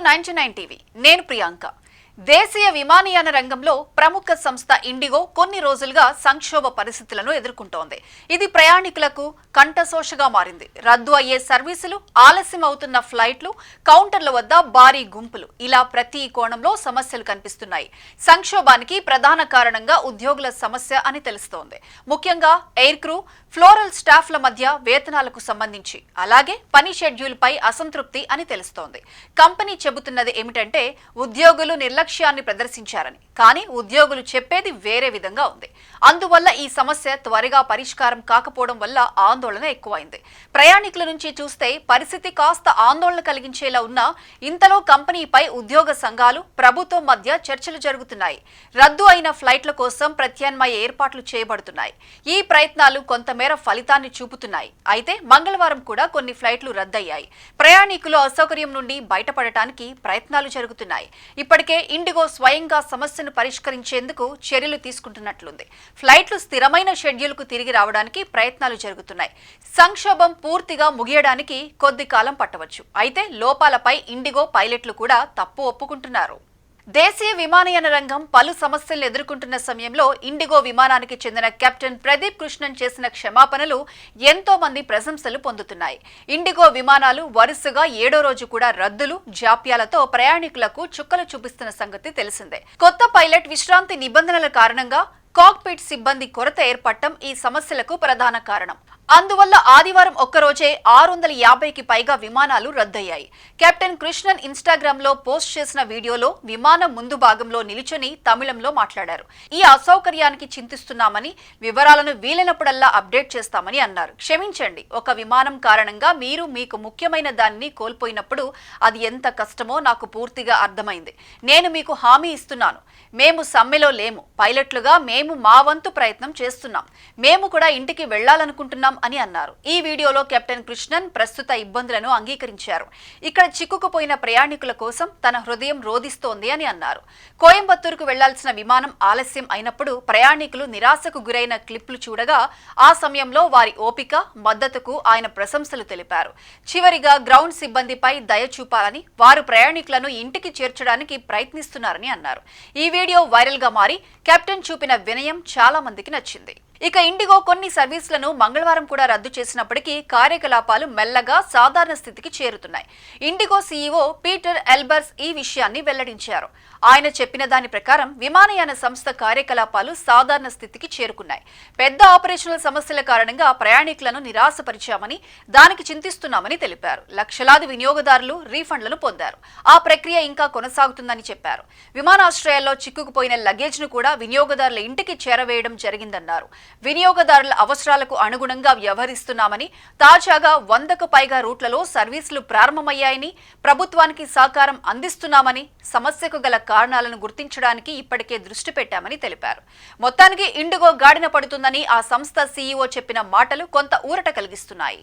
Welcome to 99 TV. నేను ప్రియాంక. దేశీయ విమానయాన రంగంలో ప్రముఖ సంస్థ ఇండిగో కొన్ని రోజులుగా సంక్షోభ పరిస్థితులను ఎదుర్కొంటోంది. ఇది ప్రయాణికులకు కంటశోషగా మారింది. రద్దు అయ్యే సర్వీసులు, ఆలస్యం అవుతున్న ఫ్లైట్లు, కౌంటర్ల వద్ద భారీ గుంపులు, ఇలా ప్రతి కోణంలో సమస్యలు కనిపిస్తున్నాయి. సంక్షోభానికి ప్రధాన కారణంగా ఉద్యోగుల సమస్య అని తెలుస్తోంది. ముఖ్యంగా ఎయిర్ క్రూ, ఫ్లోరల్ స్టాఫ్ల మధ్య వేతనాలకు సంబంధించి, అలాగే పని షెడ్యూల్ పై అసంతృప్తి అని తెలుస్తోంది. కంపెనీ చెబుతున్నది ఏమిటంటే ఉద్యోగులు నిర్లక్ష్యాన్ని ప్రదర్శించారని, కానీ ఉద్యోగులు చెప్పేది వేరే విధంగా ఉంది. అందువల్ల ఈ సమస్య త్వరగా పరిష్కారం కాకపోవడం వల్ల ఆందోళన ఎక్కువైంది. ప్రయాణికుల నుంచి చూస్తే పరిస్థితి కాస్త ఆందోళన కలిగించేలా ఉన్నా ఇంతలో కంపెనీపై ఉద్యోగ సంఘాలు, ప్రభుత్వం మధ్య చర్చలు జరుగుతున్నాయి. రద్దు అయిన ఫ్లైట్ల కోసం ప్రత్యామ్నాయ ఏర్పాట్లు చేయబడుతున్నాయి. ఈ ప్రయత్నాలు కొంతమేర ఫలితాన్ని చూపుతున్నాయి. అయితే మంగళవారం కూడా కొన్ని ఫ్లైట్లు రద్దయ్యాయి. ప్రయాణికులు అసౌకర్యం నుండి బయటపడటానికి ప్రయత్నాలు జరుగుతున్నాయి. ఇప్పటికే ఇండిగో స్వయంగా సమస్యను పరిష్కరించేందుకు చర్యలు తీసుకుంటున్నట్లుంది. ఫ్లైట్లు స్థిరమైన షెడ్యూల్కు తిరిగి రావడానికి ప్రయత్నాలు జరుగుతున్నాయి. సంక్షోభం పూర్తిగా ముగియడానికి కొద్ది కాలం పట్టవచ్చు. అయితే లోపాలపై ఇండిగో పైలట్లు కూడా తప్పు ఒప్పుకుంటున్నారు. దేశీయ విమానయాన రంగం పలు సమస్యలు ఎదుర్కొంటున్న సమయంలో ఇండిగో విమానానికి చెందిన కెప్టెన్ ప్రదీప్ కృష్ణన్ చేసిన క్షమాపణలు ఎంతో మంది ప్రశంసలు పొందుతున్నాయి. ఇండిగో విమానాలు వరుసగా 7వ రోజు కూడా రద్దులు, జాప్యాలతో ప్రయాణికులకు చుక్కలు చూపిస్తున్న సంగతి తెలిసిందే. కొత్త పైలట్ విశ్రాంతి నిబంధనల కారణంగా కాక్పిట్ సిబ్బంది కొరత ఏర్పడటం ఈ సమస్యలకు ప్రధాన కారణం. అందువల్ల ఆదివారం ఒక్కరోజే 650కి పైగా విమానాలు రద్దయ్యాయి. కెప్టెన్ కృష్ణన్ ఇన్స్టాగ్రామ్ లో పోస్ట్ చేసిన వీడియోలో విమానం ముందు భాగంలో నిలుచుని తమిళంలో మాట్లాడారు. ఈ అసౌకర్యానికి చింతిస్తున్నామని, వివరాలను వీలైనప్పుడల్లా అప్డేట్ చేస్తామని అన్నారు. క్షమించండి, ఒక విమానం కారణంగా మీరు మీకు ముఖ్యమైన దాన్ని కోల్పోయినప్పుడు అది ఎంత కష్టమో నాకు పూర్తిగా అర్థమైంది. నేను మీకు హామీ ఇస్తున్నాను, మేము సమ్మెలో లేము. పైలట్లుగా మేము మా వంతు ప్రయత్నం చేస్తున్నాం. మేము కూడా ఇంటికి వెళ్లాలనుకుంటున్నాం అని అన్నారు. ఈ వీడియోలో కెప్టెన్ కృష్ణన్ ప్రస్తుత ఇబ్బందులను అంగీకరించారు. ఇక్కడ చిక్కుకుపోయిన ప్రయాణికుల కోసం తన హృదయం రోదిస్తోంది అని అన్నారు. కోయంబత్తూరుకు వెళ్లాల్సిన విమానం ఆలస్యం అయినప్పుడు ప్రయాణికులు నిరాశకు గురైన క్లిప్లు చూడగా ఆ సమయంలో వారి ఓపిక, మద్దతుకు ఆయన ప్రశంసలు తెలిపారు. చివరిగా గ్రౌండ్ సిబ్బందిపై దయ చూపాలని, వారు ప్రయాణికులను ఇంటికి చేర్చడానికి ప్రయత్నిస్తున్నారని అన్నారు. ఈ వీడియో వైరల్ గా మారి కెప్టెన్ చూపిన వినయం చాలా మందికి నచ్చింది. ఇక ఇండిగో కొన్ని సర్వీసులను మంగళవారం కూడా రద్దు చేసినప్పటికీ కార్యకలాపాలు మెల్లగా సాధారణ స్థితికి చేరుతున్నాయి. ఇండిగో సీఈఓ పీటర్ ఎల్బర్స్ ఈ విషయాన్ని వెల్లడించారు. ఆయన చెప్పిన దాని ప్రకారం విమానయాన సంస్థ కార్యకలాపాలు సాధారణ స్థితికి చేరుకున్నాయి. పెద్ద ఆపరేషనల్ సమస్యల కారణంగా ప్రయాణికులను నిరాశపరిచామని, దానికి చింతిస్తున్నామని తెలిపారు. లక్షలాది వినియోగదారులు రీఫండ్లను పొందారు. ఆ ప్రక్రియ ఇంకా కొనసాగుతుందని చెప్పారు. విమానాశ్రయాల్లో చిక్కుకుపోయిన లగేజ్ ను కూడా వినియోగదారుల ఇంటికి చేరవేయడం జరిగిందన్నారు. వినియోగదారుల అవసరాలకు అనుగుణంగా వ్యవహరిస్తున్నామని, తాజాగా 100కు పైగా రూట్లలో సర్వీసులు ప్రారంభమయ్యాయని, ప్రభుత్వానికి సహకారం అందిస్తున్నామని, సమస్యకు గల కారణాలను గుర్తించడానికి ఇప్పటికే దృష్టి పెట్టామని తెలిపారు. మొత్తానికి ఇండిగో గాడిన పడుతుందని ఆ సంస్థ సీఈఓ చెప్పిన మాటలు కొంత ఊరట కలిగిస్తున్నాయి.